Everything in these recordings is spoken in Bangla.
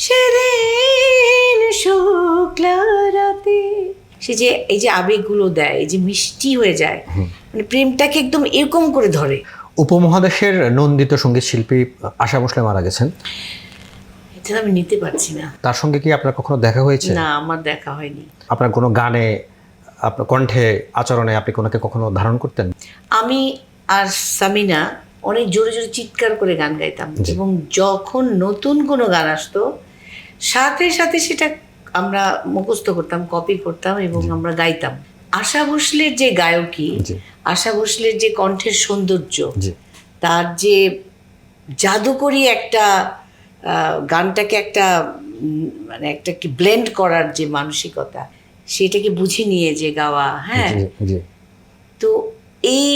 সেদিন শুক্লা রাতে, সে যে এই যে আবেগগুলো দেয়, এই যে মিষ্টি হয়ে যায়, মানে প্রেমটাকে একদম এরকম করে ধরে। উপমহাদেশের নন্দিত সঙ্গীত শিল্পী আশা ভোসলে মারা গেছেন, এটা আমি নিতে পারছি না। তার সঙ্গে কি আপনার কখনো দেখা হয়েছে? না, আমার দেখা হয়নি। আপনার কোনো গানে, আপনার কণ্ঠে, আচরণে আপনি কোনোকে কখনো ধারণ করতেন? আমি আর সামিনা অনেক জোরে জোরে চিৎকার করে গান গাইতাম, এবং যখন নতুন কোনো গান আসতো সাথে সাথে সেটা আমরা মুখস্থ করতাম, কপি করতাম এবং আমরা গাইতাম। আশা ভোসলের যে গায়কী, আশা ভোসলের যে কণ্ঠের সৌন্দর্য, তার যে জাদুকরী একটা গানটাকে একটা মানে একটা কি ব্লেন্ড করার যে মানসিকতা, সেটাকে বুঝে নিয়ে যে গাওয়া। হ্যাঁ, তো এই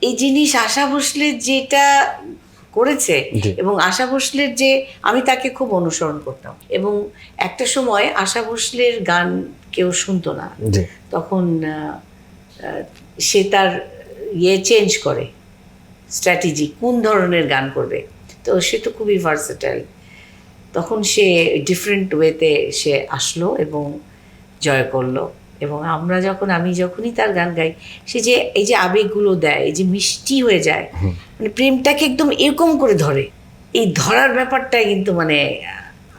এই জিনিস আশা ভোসলের যেটা করেছে, এবং আশা ভোসলের যে আমি তাকে খুব অনুসরণ করতাম, এবং একটা সময় আশা ভোসলের গান কেউ শুনতো না, তখন সে তার চেঞ্জ করে স্ট্র্যাটেজি, কোন ধরনের গান করবে। তো সে তো খুবই ভার্সেটাইল, তখন সে ডিফারেন্ট ওয়েতে সে আসলো এবং জয় করলো। এবং আমি যখনই তার গান গাই, সে যে এই যে আবেগগুলো দেয়, এই যে মিষ্টি হয়ে যায়, মানে প্রেমটাকে একদম এরকম করে ধরে। এই ধরার ব্যাপারটাই কিন্তু মানে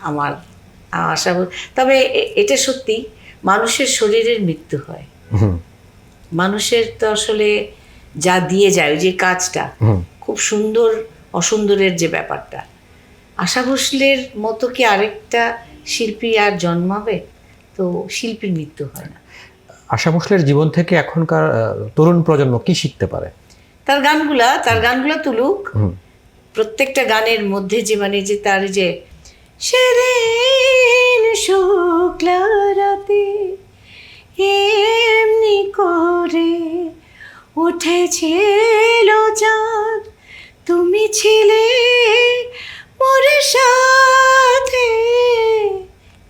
আমার আশা। তবে এটা সত্যি, মানুষের শরীরের মৃত্যু হয়, মানুষের তো আসলে যা দিয়ে যায় ওই যে কাজটা খুব সুন্দর অসুন্দরের যে ব্যাপারটা, আশা ভোসলের মতো কি আরেকটা শিল্পী আর জন্মাবে? তো শিল্পীর মৃত্যু হয় না। আশা ভোসলের জীবন থেকে এখনকার তরুণ প্রজন্ম কি শিখতে পারে? তার গানগুলা তুলুক, প্রত্যেকটা গানের মধ্যে যে মানে যে তার যে সেদিন শুক্লা রাতে এমনি করে উঠেছিল চাঁদ, তুমি ছিলে মোর সাথে,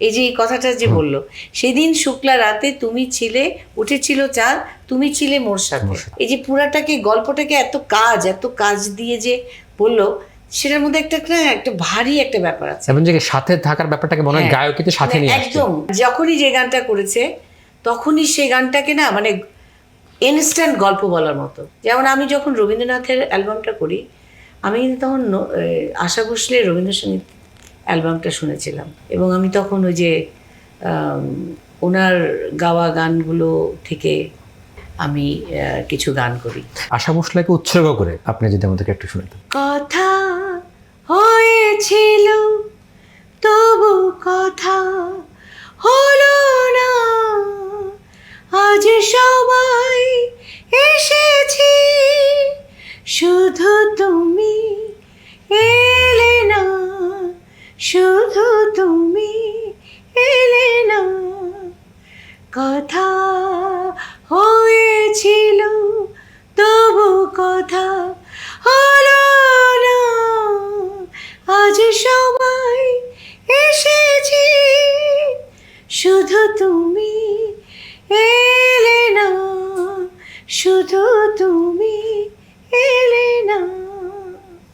এই যে কথাটা যে বললো, সেদিন শুক্লা রাতে তুমি ছিলে, উঠেছিল চাঁদ, তুমি ছিলে মোর সাথে, এই যে পুরাটাকে গল্পটাকে এত কাজ দিয়ে যে বললো, সেটার মধ্যে একটা ভারী একটা ব্যাপার আছে, এবং যে সাথে থাকার ব্যাপারটাকে মনে হয় গায়কীতে সাথে নিয়ে আসছে। একদম যখনই যে গানটা করেছে তখনই সেই গানটাকে না মানে ইনস্ট্যান্ট গল্প বলার মতো। যেমন আমি যখন রবীন্দ্রনাথের অ্যালবামটা করি, আমি কিন্তু তখন আশা ভোসলের রবীন্দ্রসঙ্গীত অ্যালবামটা শুনেছিলাম, এবং আমি তখন ওই যে ওনার গাওয়া গানগুলো থেকে আমি কিছু গান করি। আশা ভোসলেকে উৎসর্গ করে আপনি যদি আমাদেরকে একটু শুনতেন। কথা হয়েছিল তবু কথা হলো না, আজ সবাই এসেছি, শুধু তুমি এলে না, শুধু তুমি এলে না, কথা হয়েছিল তবু কথা হলো না, আজ সবাই এসেছি, শুধু তুমি